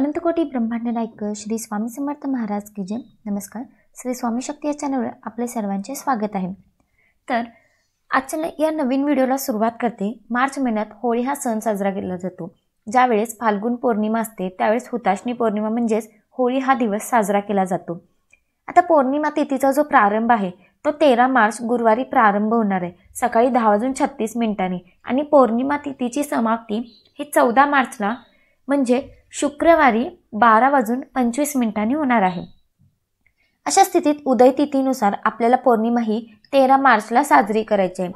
अनंतकोटी ब्रह्मांड नायक श्री स्वामी समर्थ महाराज की जय। नमस्कार, श्री स्वामी शक्ती या चॅनलवर आपले सर्वांचे स्वागत आहे। तर आजच्या या नवीन व्हिडिओला सुरुवात करते। मार्च महिन्यात होळी हा सण साजरा केला जातो। ज्यावेळेस फाल्गुन पौर्णिमा असते त्यावेळेस हुताशनी पौर्णिमा म्हणजेच होळी हा दिवस साजरा केला जातो। आता पौर्णिमा तिथीचा जो प्रारंभ आहे तो 13 मार्च गुरुवारी प्रारंभ होणार आहे सकाळी 10:36 आणि पौर्णिमा तिथीची समाप्ती ही 14 मार्चला म्हणजे शुक्रवारी 12:25 होणार आहे। अशा स्थितीत उदय तिथीनुसार आपल्याला पौर्णिमा ही 13 मार्चला साजरी करायची आहे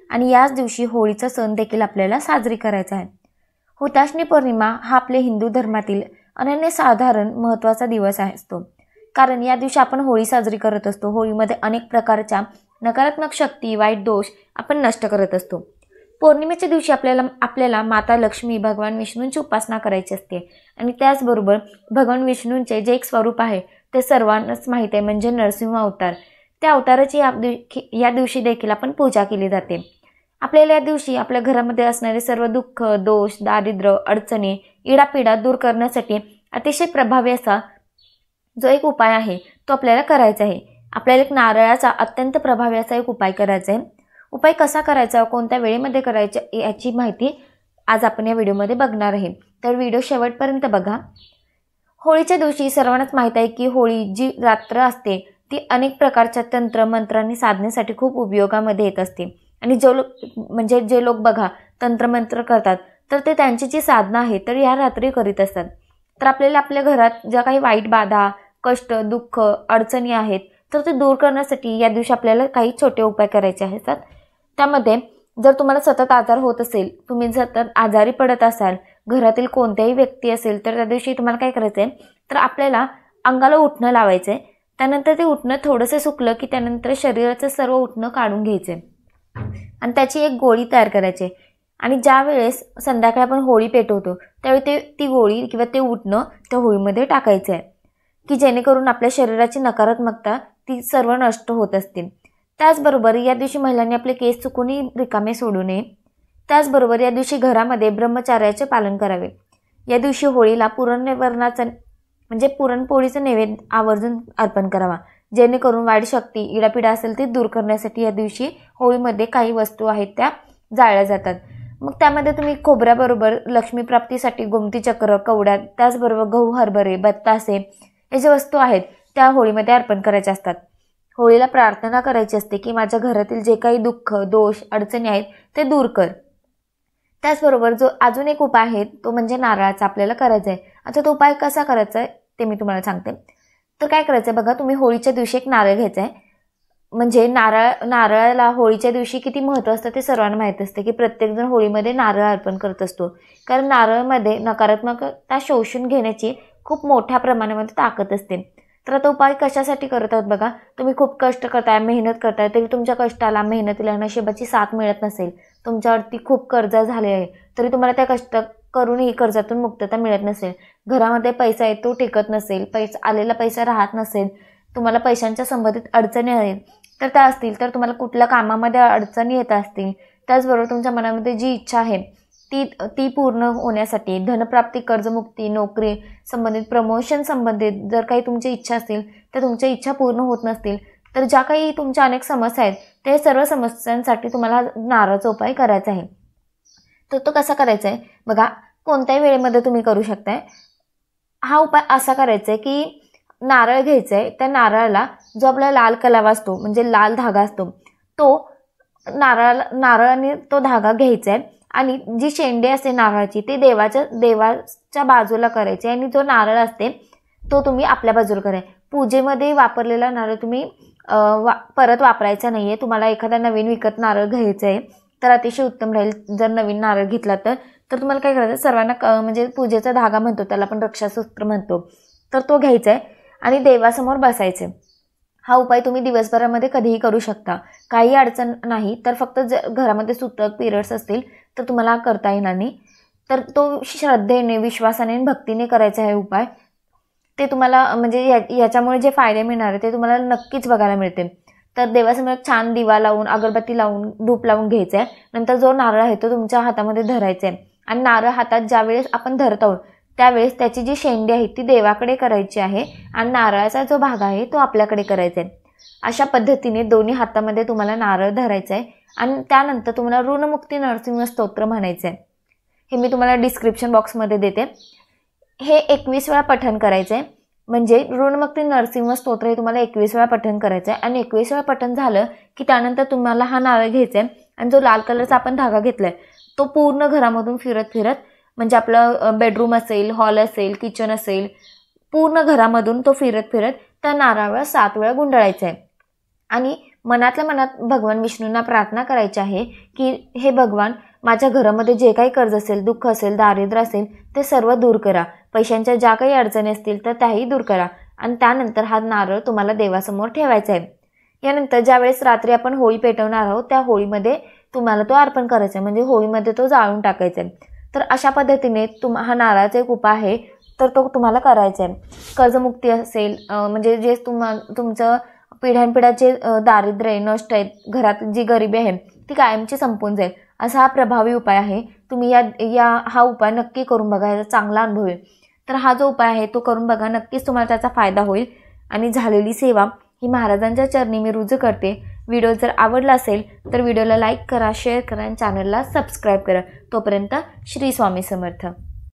आणि याच दिवशी होळीचा सण देखील आपल्याला साजरी करायचा आहे। हुताशनी पौर्णिमा हा आपल्या हिंदू धर्मातील अनन्यसाधारण महत्त्वाचा दिवस असतो, कारण या दिवशी आपण होळी साजरी करत असतो। होळीमध्ये अनेक प्रकारच्या नकारात्मक शक्ती, वाईट दोष आपण नष्ट करत असतो। पौर्णिमेच्या दिवशी आपल्याला माता लक्ष्मी, भगवान विष्णूंची उपासना करायची असते आणि त्याचबरोबर भगवान विष्णूंचे जे एक स्वरूप आहे ते सर्वांनाच माहीत आहे, म्हणजे नरसिंह अवतार। त्या अवताराची या दिवशी देखील आपण पूजा केली जाते। आपल्याला या दिवशी आपल्या घरामध्ये असणारे सर्व दुःख, दोष, दारिद्र्य, अडचणी, इडापिडा दूर करण्यासाठी अतिशय प्रभावी असा जो एक उपाय आहे तो आपल्याला करायचा आहे। आपल्याला एक नारळाचा अत्यंत प्रभावी असा एक उपाय करायचा आहे। उपाय कसा करायचा, कोणत्या वेळेमध्ये करायचा याची माहिती आज आपण या व्हिडिओमध्ये बघणार आहे, तर व्हिडिओ शेवटपर्यंत बघा। होळीच्या दिवशी सर्वांनाच माहीत आहे की होळी जी रात्र असते ती अनेक प्रकारच्या तंत्र मंत्रांनी साधण्यासाठी खूप उपयोगामध्ये येत असते आणि जे लोक बघा तंत्रमंत्र करतात तर ते त्यांची जी साधना आहे तर या रात्री करीत असतात। तर आपल्याला आपल्या घरात ज्या काही वाईट बाधा, कष्ट, दुःख, अडचणी आहेत तर ते दूर करण्यासाठी या दिवशी आपल्याला काही छोटे उपाय करायचे असतात। त्यामध्ये जर तुम्हाला सतत आजार होत असेल, तुम्ही सतत आजारी पडत असाल, घरातील कोणत्याही व्यक्ती असेल तर त्या दिवशी तुम्हाला काय करायचं आहे, तर आपल्याला अंगाला उठणं लावायचं आहे। त्यानंतर ते उठणं थोडंसं सुकलं की त्यानंतर शरीराचं सर्व उठणं काढून घ्यायचं आहे आणि त्याची एक गोळी तयार करायची आणि ज्या वेळेस संध्याकाळी आपण होळी पेटवतो त्यावेळी ती गोळी किंवा ते उठणं त्या होळीमध्ये टाकायचं आहे की जेणेकरून आपल्या शरीराची नकारात्मकता ती सर्व नष्ट होत असते। त्याचबरोबर या दिवशी महिलांनी आपले केस चुकूनही रिकामे सोडू नये। त्याचबरोबर या दिवशी घरामध्ये ब्रह्मचर्याचे पालन करावे। या दिवशी होळीला पुरणवरणाचं म्हणजे पुरणपोळीचं नैवेद्य आवर्जून अर्पण करावा, जेणेकरून वाईट शक्ती, इडापिडा असेल ते दूर करण्यासाठी या दिवशी होळीमध्ये काही वस्तू आहेत त्या जाळल्या जातात। मग त्यामध्ये तुम्ही खोबऱ्याबरोबर लक्ष्मीप्राप्तीसाठी गोमती चक्र, कवड्या, त्याचबरोबर गहू, हरभरे, बत्तासे हे जे वस्तू आहेत त्या होळीमध्ये अर्पण करायच्या असतात। होळीला प्रार्थना करायची असते की माझ्या घरातील जे काही दुःख, दोष, अडचणी आहेत ते दूर कर। त्याचबरोबर जो अजून एक उपाय आहे तो म्हणजे नारळाचा आपल्याला करायचा आहे। आता तो उपाय कसा करायचा आहे ते मी तुम्हाला सांगते। तर काय करायचं आहे बघा, तुम्ही होळीच्या दिवशी एक नारळ घ्यायचा आहे। म्हणजे नारळाला होळीच्या दिवशी किती महत्त्व असतं ते सर्वांना माहीत असते की प्रत्येकजण होळीमध्ये नारळ अर्पण करत असतो, कारण नारळामध्ये नकारात्मकता शोषून घेण्याची खूप मोठ्या प्रमाणामध्ये ताकद असते। तर आता उपाय कशासाठी करत आहोत बघा, तुम्ही खूप कष्ट करताय, मेहनत करताय, तरी तुमच्या कष्टाला, मेहनतीला नशिबाची साथ मिळत नसेल, तुमच्यावरती खूप कर्ज झाले आहे तरी तुम्हाला त्या कष्ट करूनही कर्जातून मुक्तता मिळत नसेल, घरामध्ये पैसा येतो टिकत नसेल, आलेला पैसा राहत नसेल, तुम्हाला पैशांच्या संबंधित अडचणी आहेत तर त्या असतील, तर तुम्हाला कुठल्या कामामध्ये अडचणी येत असतील, त्याचबरोबर तुमच्या मनामध्ये जी इच्छा आहे ती पूर्ण होण्यासाठी धनप्राप्ती, कर्जमुक्ती, नोकरी संबंधित, प्रमोशन संबंधित जर काही तुमची इच्छा असतील तर तुमच्या इच्छा पूर्ण होत नसतील, तर ज्या काही तुमच्या अनेक समस्या आहेत ते सर्व समस्यांसाठी तुम्हाला नारळाचा उपाय करायचा आहे। तर तो कसा करायचा आहे बघा, कोणत्याही वेळेमध्ये तुम्ही करू शकताय। हा उपाय असा करायचा आहे की नारळ घ्यायचा आहे, त्या नारळाला जो आपला लाल कलावा असतो म्हणजे लाल धागा असतो तो नारळाने तो धागा घ्यायचा आहे आणि जी शेंडे असते नारळाची ती देवाच्या बाजूला करायची आणि जो नारळ असते तो तुम्ही आपल्या बाजूला करायचा। पूजेमध्ये वापरलेला नारळ तुम्ही परत वापरायचा नाही आहे। तुम्हाला एखादा नवीन विकत नारळ घ्यायचा आहे तर अतिशय उत्तम राहील जर नवीन नारळ घेतला तर तुम्हाला काय करायचं, सर्वांना म्हणजे पूजेचा धागा म्हणतो त्याला आपण रक्षासूत्र म्हणतो, तर तो घ्यायचा आहे आणि देवासमोर बसायचे। हा उपाय तुम्ही दिवसभरामध्ये कधीही करू शकता, काही अडचण नाही। तर फक्त घरामध्ये सुतक, पिरियड्स असतील तर तुम्हाला करता येणार नाही, तर तो श्रद्धेने, विश्वासाने, भक्तीने करायचा आहे उपाय। ते तुम्हाला म्हणजे याच्यामुळे जे फायदे मिळणार आहे ते तुम्हाला नक्कीच बघायला मिळते। तर देवासमोर छान दिवा लावून, अगरबत्ती लावून, धूप लावून घ्यायचा आहे। नंतर जो नारळ आहे तो तुमच्या हातामध्ये धरायचा आहे आणि नारळ हातात ज्यावेळेस आपण धरत आहोत त्यावेळेस त्याची जी शेंडी आहे ती देवाकडे करायची आहे आणि नारळाचा जो भाग आहे तो आपल्याकडे करायचा आहे। अशा पद्धतीने दोन्ही हातामध्ये तुम्हाला नारळ धरायचा आहे आणि त्यानंतर तुम्हाला ऋणमुक्ती नरसिंह स्तोत्र म्हणायचं आहे। हे मी तुम्हाला डिस्क्रिप्शन बॉक्समध्ये देते। हे 21 वेळा पठण करायचं आहे, म्हणजे ऋणमुक्ती नरसिंह स्तोत्र हे तुम्हाला 21 वेळा पठण करायचं आहे आणि 21 वेळा पठण झालं की त्यानंतर तुम्हाला हा नारळ घ्यायचा आहे आणि जो लाल कलरचा आपण धागा घेतलाय तो पूर्ण घरामधून फिरत फिरत, म्हणजे आपलं बेडरूम असेल, हॉल असेल, किचन असेल, पूर्ण घरामधून तो फिरत फिरत त्या नारळावर 7 वेळा गुंडाळायचा आहे आणि मनातल्या मनात भगवान विष्णूंना प्रार्थना करायची आहे की हे भगवान, माझ्या घरामध्ये जे काही कर्ज असेल, दुःख असेल, दारिद्र्य असेल ते सर्व दूर करा, पैशांच्या ज्या काही अडचणी असतील तर त्याही दूर करा आणि त्यानंतर हा नारळ तुम्हाला देवासमोर ठेवायचा आहे। यानंतर ज्यावेळेस रात्री आपण होळी पेटवणार आहोत त्या होळीमध्ये तुम्हाला तो अर्पण करायचा आहे, म्हणजे होळीमध्ये तो जाळून टाकायचा आहे। तर अशा पद्धतीने हा नारळाचा एक उपाय आहे, तर तो तुम्हाला करायचा आहे। कर्जमुक्ती असेल, म्हणजे जे तुमचं पिढ्यानपिढ्याचे दारिद्र्य आहे, नष्ट आहेत, घरात जी गरिबी आहे ती कायमची संपून जाईल, असा हा प्रभावी उपाय आहे। तुम्ही हा उपाय नक्की करून बघा, याचा चांगला अनुभव येईल। तर हा जो उपाय आहे तो करून बघा, नक्कीच तुम्हाला त्याचा फायदा होईल आणि झालेली सेवा ही महाराजांच्या चरणी मी रुजू करते। व्हिडिओ जर आवडला असेल तर व्हिडिओला लाईक करा, शेअर करा आणि चॅनलला सबस्क्राईब करा। तोपर्यंत श्री स्वामी समर्थ।